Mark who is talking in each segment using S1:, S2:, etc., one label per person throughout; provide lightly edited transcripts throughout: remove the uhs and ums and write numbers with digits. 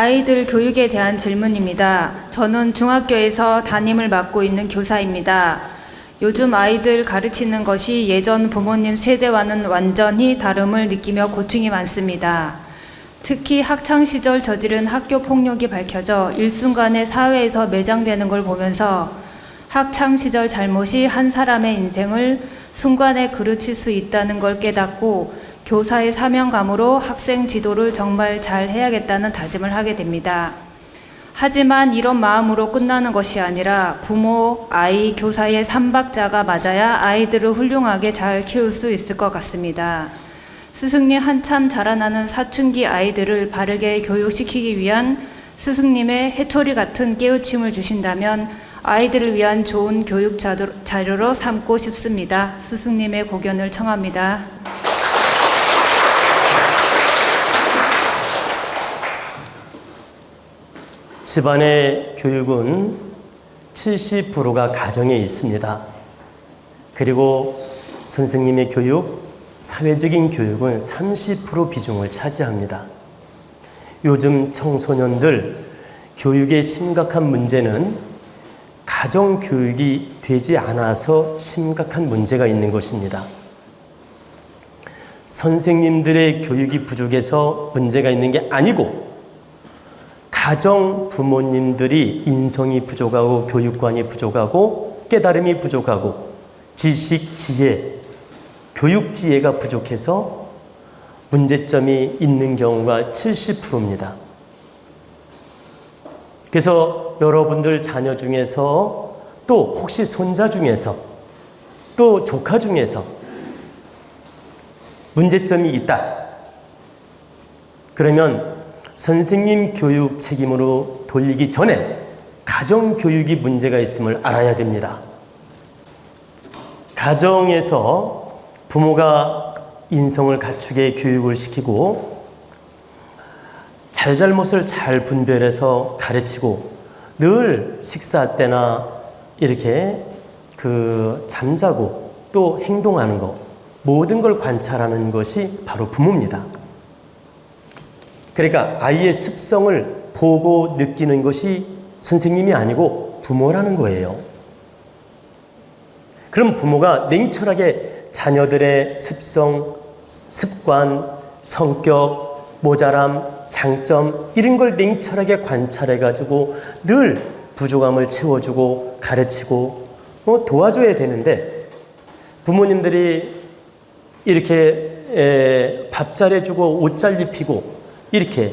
S1: 아이들 교육에 대한 질문입니다. 저는 중학교에서 담임을 맡고 있는 교사입니다. 요즘 아이들 가르치는 것이 예전 부모님 세대와는 완전히 다름을 느끼며 고충이 많습니다. 특히 학창시절 저지른 학교 폭력이 밝혀져 일순간에 사회에서 매장되는 걸 보면서 학창시절 잘못이 한 사람의 인생을 순간에 그르칠 수 있다는 걸 깨닫고 교사의 사명감으로 학생 지도를 정말 잘 해야겠다는 다짐을 하게 됩니다. 하지만 이런 마음으로 끝나는 것이 아니라 부모, 아이, 교사의 삼박자가 맞아야 아이들을 훌륭하게 잘 키울 수 있을 것 같습니다. 스승님 한참 자라나는 사춘기 아이들을 바르게 교육시키기 위한 스승님의 해초리 같은 깨우침을 주신다면 아이들을 위한 좋은 교육 자료로 삼고 싶습니다. 스승님의 고견을 청합니다.
S2: 집안의 교육은 70%가 가정에 있습니다. 그리고 선생님의 교육, 사회적인 교육은 30% 비중을 차지합니다. 요즘 청소년들 교육의 심각한 문제는 가정교육이 되지 않아서 심각한 문제가 있는 것입니다. 선생님들의 교육이 부족해서 문제가 있는 게 아니고 가정 부모님들이 인성이 부족하고 교육관이 부족하고 깨달음이 부족하고 지식, 지혜, 교육 지혜가 부족해서 문제점이 있는 경우가 70%입니다. 그래서 여러분들 자녀 중에서 또 혹시 손자 중에서 또 조카 중에서 문제점이 있다. 그러면 선생님 교육 책임으로 돌리기 전에 가정교육이 문제가 있음을 알아야 됩니다. 가정에서 부모가 인성을 갖추게 교육을 시키고 잘잘못을 잘 분별해서 가르치고 늘 식사할 때나 이렇게 잠자고 또 행동하는 것 모든 걸 관찰하는 것이 바로 부모입니다. 그러니까 아이의 습성을 보고 느끼는 것이 선생님이 아니고 부모라는 거예요. 그럼 부모가 냉철하게 자녀들의 습성, 습관, 성격, 모자람, 장점 이런 걸 냉철하게 관찰해가지고 늘 부족함을 채워주고 가르치고 도와줘야 되는데 부모님들이 이렇게 밥 잘해주고 옷 잘 입히고 이렇게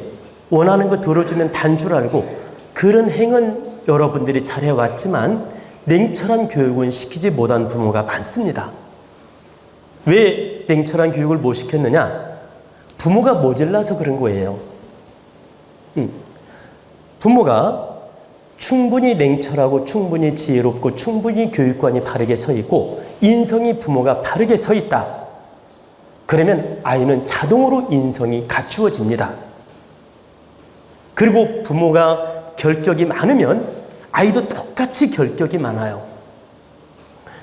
S2: 원하는 거 들어주면 단 줄 알고 그런 행은 여러분들이 잘해왔지만 냉철한 교육은 시키지 못한 부모가 많습니다. 왜 냉철한 교육을 못 시켰느냐? 부모가 모질라서 그런 거예요. 부모가 충분히 냉철하고 충분히 지혜롭고 충분히 교육관이 바르게 서 있고 인성이 부모가 바르게 서 있다. 그러면 아이는 자동으로 인성이 갖추어집니다. 그리고 부모가 결격이 많으면 아이도 똑같이 결격이 많아요.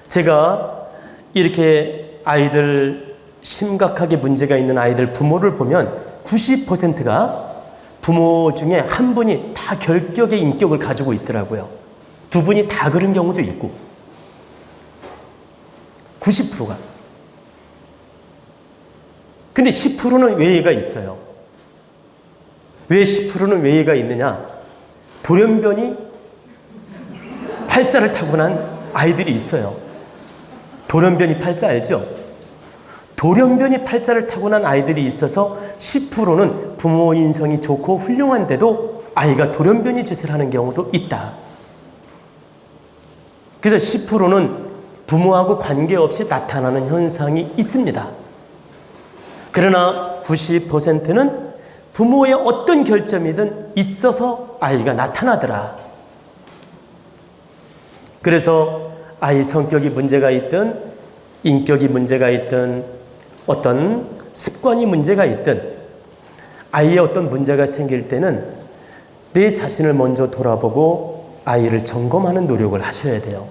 S2: 제가 이렇게 아이들 심각하게 문제가 있는 아이들 부모를 보면 90%가 부모 중에 한 분이 다 결격의 인격을 가지고 있더라고요. 두 분이 다 그런 경우도 있고 90%가. 근데 10%는 외예가 있어요. 왜 10%는 외예가 있느냐? 돌연변이 팔자를 타고난 아이들이 있어요. 돌연변이 팔자 알죠? 돌연변이 팔자를 타고난 아이들이 있어서 10%는 부모 인성이 좋고 훌륭한데도 아이가 돌연변이 짓을 하는 경우도 있다. 그래서 10%는 부모하고 관계없이 나타나는 현상이 있습니다. 그러나 90%는 부모의 어떤 결점이든 있어서 아이가 나타나더라. 그래서 아이 성격이 문제가 있든 인격이 문제가 있든 어떤 습관이 문제가 있든 아이의 어떤 문제가 생길 때는 내 자신을 먼저 돌아보고 아이를 점검하는 노력을 하셔야 돼요.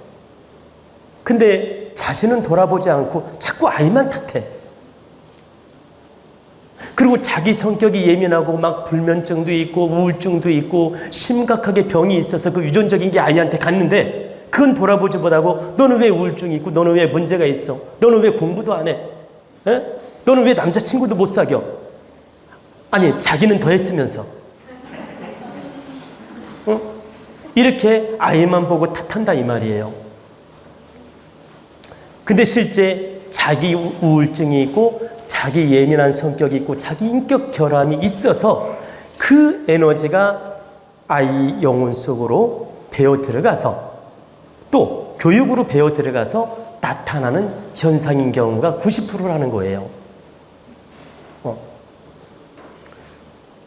S2: 근데 자신은 돌아보지 않고 자꾸 아이만 탓해. 그리고 자기 성격이 예민하고 막 불면증도 있고 우울증도 있고 심각하게 병이 있어서 그 유전적인 게 아이한테 갔는데 그건 돌아보지 못하고 너는 왜 우울증이 있고 너는 왜 문제가 있어? 너는 왜 공부도 안 해? 에? 너는 왜 남자친구도 못 사겨? 아니 자기는 더 했으면서 이렇게 아이만 보고 탓한다 이 말이에요. 근데 실제 자기 우울증이 있고 자기 예민한 성격이 있고 자기 인격 결함이 있어서 그 에너지가 아이 영혼 속으로 배어 들어가서 또 교육으로 배어 들어가서 나타나는 현상인 경우가 90%라는 거예요.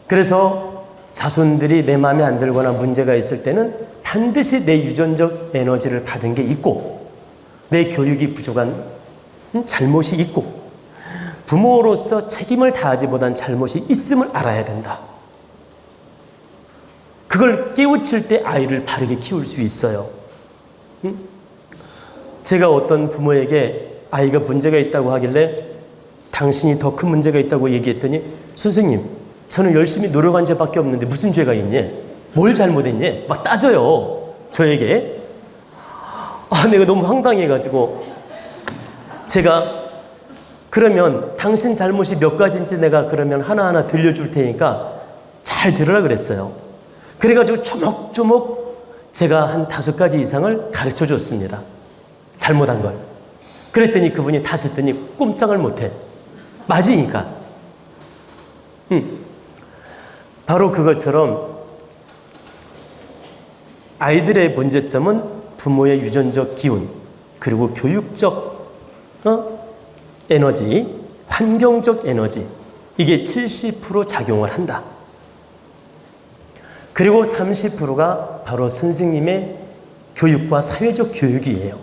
S2: 그래서 자손들이 내 마음에 안 들거나 문제가 있을 때는 반드시 내 유전적 에너지를 받은 게 있고 내 교육이 부족한 잘못이 있고 부모로서 책임을 다하지 못한 잘못이 있음을 알아야 된다. 그걸 깨우칠 때 아이를 바르게 키울 수 있어요. 제가 어떤 부모에게 아이가 문제가 있다고 하길래 당신이 더 큰 문제가 있다고 얘기했더니 선생님 저는 열심히 노력한 죄밖에 없는데 무슨 죄가 있니? 뭘 잘못했니? 막 따져요. 저에게. 내가 너무 황당해가지고 제가 그러면 당신 잘못이 몇 가지인지 내가 그러면 하나하나 들려줄 테니까 잘 들으라 그랬어요. 그래가지고 조목조목 제가 한 5가지 이상을 가르쳐 줬습니다. 잘못한 걸. 그랬더니 그분이 다 듣더니 꼼짝을 못해. 맞으니까. 바로 그것처럼 아이들의 문제점은 부모의 유전적 기운 그리고 교육적 에너지, 환경적 에너지 이게 70% 작용을 한다. 그리고 30%가 바로 선생님의 교육과 사회적 교육이에요.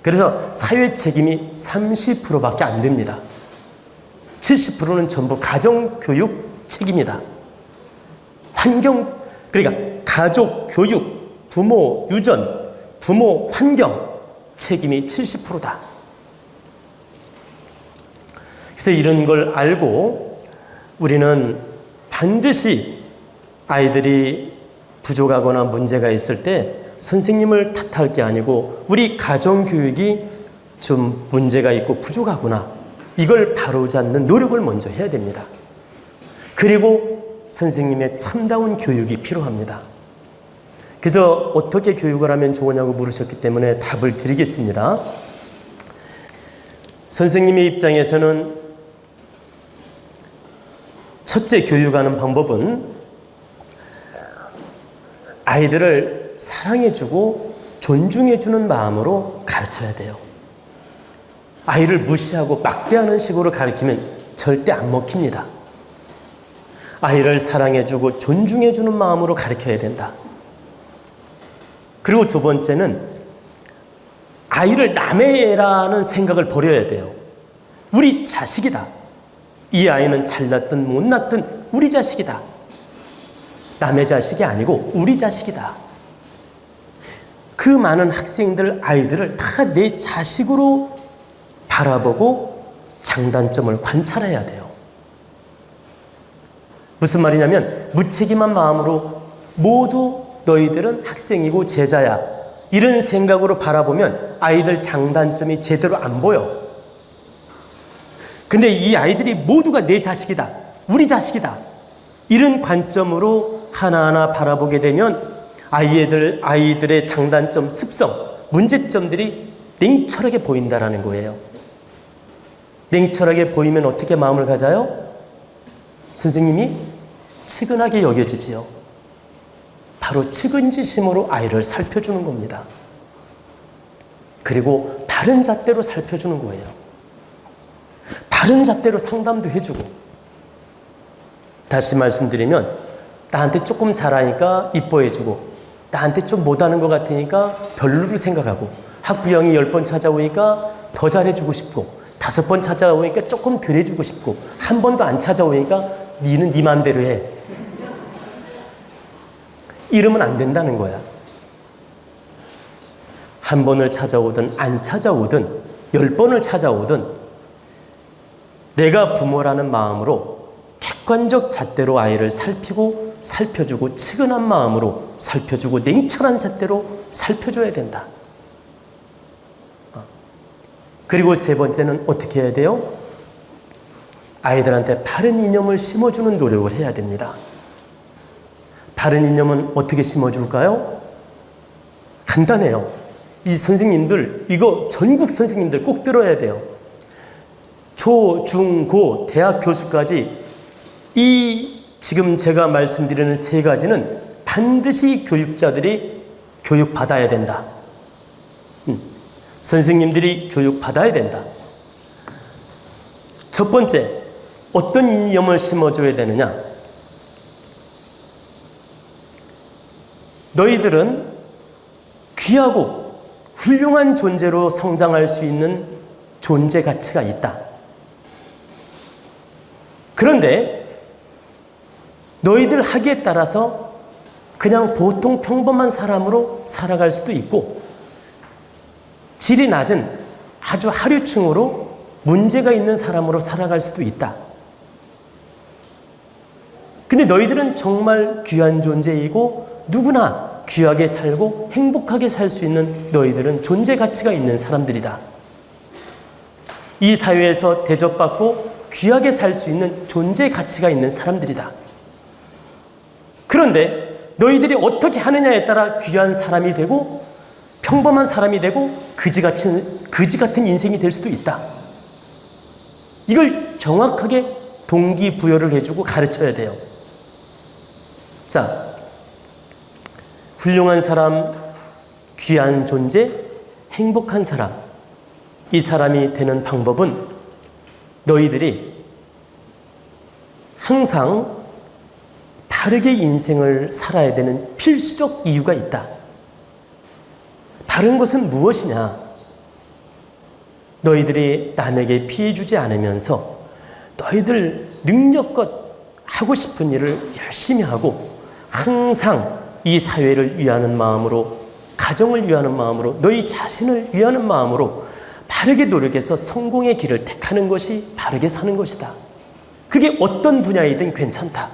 S2: 그래서 사회 책임이 30%밖에 안 됩니다. 70%는 전부 가정교육 책임이다. 그러니까 가족, 교육, 부모, 유전, 부모, 환경 책임이 70%다. 그래서 이런 걸 알고 우리는 반드시 아이들이 부족하거나 문제가 있을 때 선생님을 탓할 게 아니고 우리 가정교육이 좀 문제가 있고 부족하구나. 이걸 바로잡는 노력을 먼저 해야 됩니다. 그리고 선생님의 참다운 교육이 필요합니다. 그래서 어떻게 교육을 하면 좋으냐고 물으셨기 때문에 답을 드리겠습니다. 선생님의 입장에서는 첫째 교육하는 방법은 아이들을 사랑해주고 존중해주는 마음으로 가르쳐야 돼요. 아이를 무시하고 막대하는 식으로 가르치면 절대 안 먹힙니다. 아이를 사랑해주고 존중해주는 마음으로 가르쳐야 된다. 그리고 두 번째는 아이를 남의 애라는 생각을 버려야 돼요. 우리 자식이다. 이 아이는 잘났든 못났든 우리 자식이다. 남의 자식이 아니고 우리 자식이다. 그 많은 학생들, 아이들을 다 내 자식으로 바라보고 장단점을 관찰해야 돼요. 무슨 말이냐면 무책임한 마음으로 모두 너희들은 학생이고 제자야. 이런 생각으로 바라보면 아이들 장단점이 제대로 안 보여. 근데 이 아이들이 모두가 내 자식이다. 우리 자식이다. 이런 관점으로 하나하나 바라보게 되면 아이들의 장단점, 습성, 문제점들이 냉철하게 보인다라는 거예요. 냉철하게 보이면 어떻게 마음을 가져요? 선생님이 측은하게 여겨지지요. 바로 측은지심으로 아이를 살펴주는 겁니다. 그리고 바른 잣대로 살펴주는 거예요. 바른 잣대로 상담도 해주고. 다시 말씀드리면 나한테 조금 잘하니까 이뻐해주고 나한테 좀 못하는 것 같으니까 별로로 생각하고 학부형이 10번 찾아오니까 더 잘해주고 싶고 5번 찾아오니까 조금 덜 해주고 싶고 한 번도 안 찾아오니까 니는 니 맘대로 해. 이러면 안 된다는 거야. 한 번을 찾아오든 안 찾아오든 10번을 찾아오든 내가 부모라는 마음으로 객관적 잣대로 아이를 살피고 살펴주고 측은한 마음으로 살펴주고 냉철한 잣대로 살펴줘야 된다. 그리고 세 번째는 어떻게 해야 돼요? 아이들한테 바른 이념을 심어주는 노력을 해야 됩니다. 바른 이념은 어떻게 심어줄까요? 간단해요. 이 선생님들, 이거 전국 선생님들 꼭 들어야 돼요. 초, 중, 고, 대학 교수까지 이 지금 제가 말씀드리는 세 가지는 반드시 교육자들이 교육받아야 된다. 선생님들이 교육받아야 된다. 첫 번째, 어떤 이념을 심어줘야 되느냐? 너희들은 귀하고 훌륭한 존재로 성장할 수 있는 존재 가치가 있다. 그런데 너희들 학위에 따라서 그냥 보통 평범한 사람으로 살아갈 수도 있고 질이 낮은 아주 하류층으로 문제가 있는 사람으로 살아갈 수도 있다. 근데 너희들은 정말 귀한 존재이고 누구나 귀하게 살고 행복하게 살 수 있는 너희들은 존재 가치가 있는 사람들이다. 이 사회에서 대접받고 귀하게 살 수 있는 존재 가치가 있는 사람들이다. 그런데 너희들이 어떻게 하느냐에 따라 귀한 사람이 되고 평범한 사람이 되고 그지 같은 인생이 될 수도 있다. 이걸 정확하게 동기부여를 해주고 가르쳐야 돼요. 자, 훌륭한 사람, 귀한 존재, 행복한 사람. 이 사람이 되는 방법은 너희들이 항상 바르게 인생을 살아야 되는 필수적 이유가 있다. 바른 것은 무엇이냐? 너희들이 남에게 피해 주지 않으면서 너희들 능력껏 하고 싶은 일을 열심히 하고 항상 이 사회를 위하는 마음으로, 가정을 위하는 마음으로, 너희 자신을 위하는 마음으로 바르게 노력해서 성공의 길을 택하는 것이 바르게 사는 것이다. 그게 어떤 분야이든 괜찮다.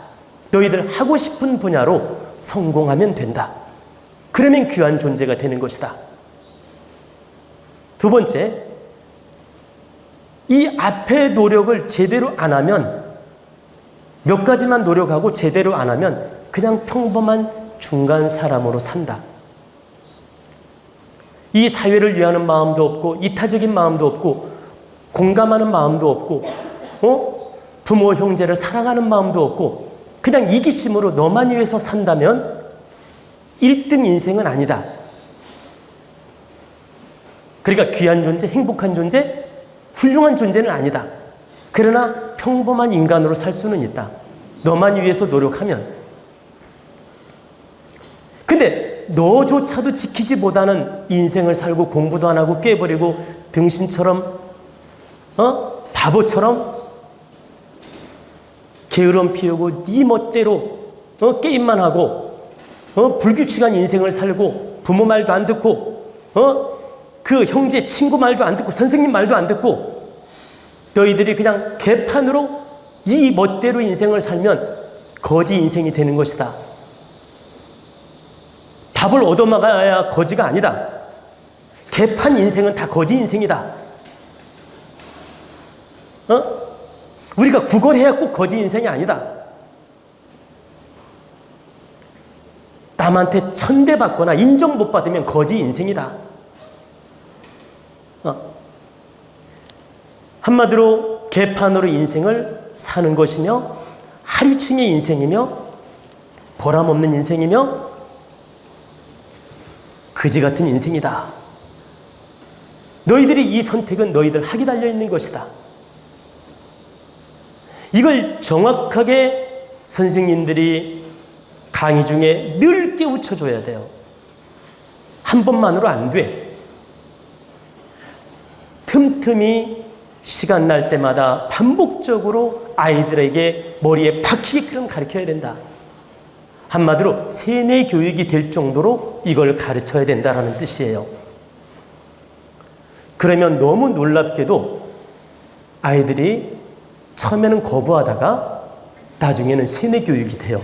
S2: 너희들 하고 싶은 분야로 성공하면 된다. 그러면 귀한 존재가 되는 것이다. 두 번째, 이 앞의 노력을 제대로 안 하면, 몇 가지만 노력하고 제대로 안 하면 그냥 평범한 중간 사람으로 산다. 이 사회를 위하는 마음도 없고 이타적인 마음도 없고 공감하는 마음도 없고 부모 형제를 사랑하는 마음도 없고 그냥 이기심으로 너만 위해서 산다면 1등 인생은 아니다. 그러니까 귀한 존재, 행복한 존재, 훌륭한 존재는 아니다. 그러나 평범한 인간으로 살 수는 있다. 너만 위해서 노력하면. 근데 너조차도 지키지 못하는 인생을 살고 공부도 안 하고 깨버리고 등신처럼 바보처럼 게으름 피우고 네 멋대로 게임만 하고 불규칙한 인생을 살고 부모 말도 안 듣고 그 형제 친구 말도 안 듣고 선생님 말도 안 듣고 너희들이 그냥 개판으로 이 멋대로 인생을 살면 거지 인생이 되는 것이다. 밥을 얻어먹어야 거지가 아니다. 개판 인생은 다 거지 인생이다. 우리가 구걸해야 꼭 거지 인생이 아니다. 남한테 천대받거나 인정 못 받으면 거지 인생이다. 한마디로 개판으로 인생을 사는 것이며 하류층의 인생이며 보람없는 인생이며 그지 같은 인생이다. 너희들이 이 선택은 너희들 학이 달려있는 것이다. 이걸 정확하게 선생님들이 강의 중에 늘 깨우쳐줘야 돼요. 한 번만으로 안 돼. 틈틈이 시간 날 때마다 반복적으로 아이들에게 머리에 박히게끔 가르쳐야 된다. 한마디로 세뇌 교육이 될 정도로 이걸 가르쳐야 된다는 뜻이에요. 그러면 너무 놀랍게도 아이들이 처음에는 거부하다가 나중에는 세뇌 교육이 돼요.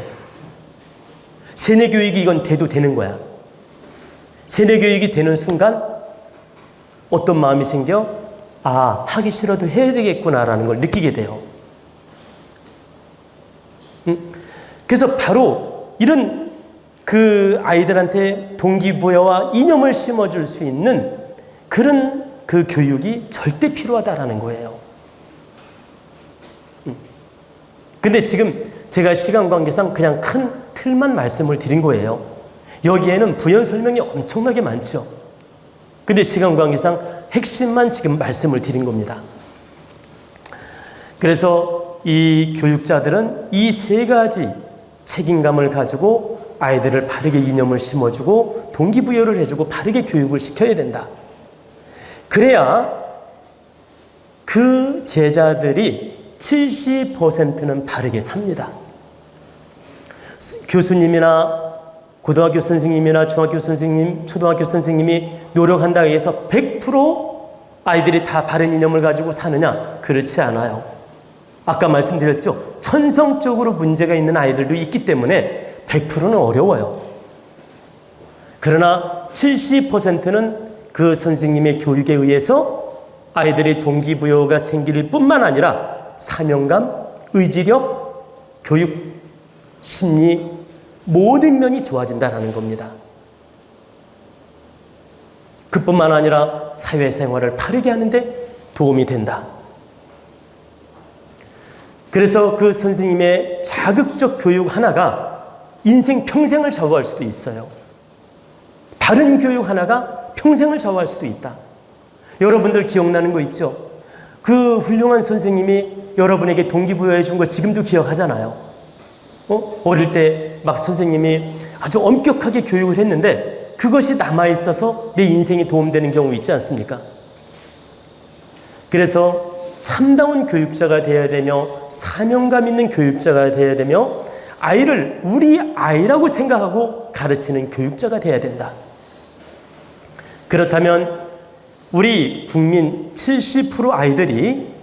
S2: 세뇌 교육이 이건 돼도 되는 거야. 세뇌 교육이 되는 순간 어떤 마음이 생겨? 아, 하기 싫어도 해야 되겠구나라는 걸 느끼게 돼요. 그래서 바로 이런 그 아이들한테 동기부여와 이념을 심어줄 수 있는 그런 그 교육이 절대 필요하다라는 거예요. 근데 지금 제가 시간 관계상 그냥 큰 틀만 말씀을 드린 거예요. 여기에는 부연 설명이 엄청나게 많죠. 근데 시간 관계상 핵심만 지금 말씀을 드린 겁니다. 그래서 이 교육자들은 이 세 가지 책임감을 가지고 아이들을 바르게 이념을 심어주고 동기부여를 해주고 바르게 교육을 시켜야 된다. 그래야 그 제자들이 70%는 바르게 삽니다. 교수님이나 고등학교 선생님이나 중학교 선생님, 초등학교 선생님이 노력한다고 해서 100% 아이들이 다 바른 이념을 가지고 사느냐? 그렇지 않아요. 아까 말씀드렸죠. 천성적으로 문제가 있는 아이들도 있기 때문에 100%는 어려워요. 그러나 70%는 그 선생님의 교육에 의해서 아이들의 동기부여가 생길 뿐만 아니라 사명감, 의지력, 교육, 심리 모든 면이 좋아진다는 겁니다. 그뿐만 아니라 사회생활을 바르게 하는데 도움이 된다. 그래서 그 선생님의 자극적 교육 하나가 인생 평생을 좌우할 수도 있어요. 바른 교육 하나가 평생을 좌우할 수도 있다. 여러분들 기억나는 거 있죠? 그 훌륭한 선생님이 여러분에게 동기부여해 준 거 지금도 기억하잖아요. 어릴 때 막 선생님이 아주 엄격하게 교육을 했는데 그것이 남아있어서 내 인생에 도움되는 경우 있지 않습니까? 그래서 참다운 교육자가 되어야 되며 사명감 있는 교육자가 되어야 되며 아이를 우리 아이라고 생각하고 가르치는 교육자가 되어야 된다. 그렇다면 우리 국민 70% 아이들이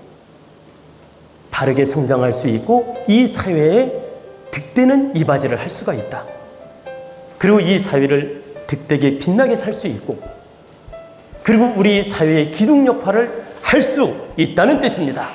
S2: 바르게 성장할 수 있고 이 사회에 득되는 이바지를 할 수가 있다. 그리고 이 사회를 득되게 빛나게 살 수 있고 그리고 우리 사회의 기둥 역할을 할 수 있다는 뜻입니다.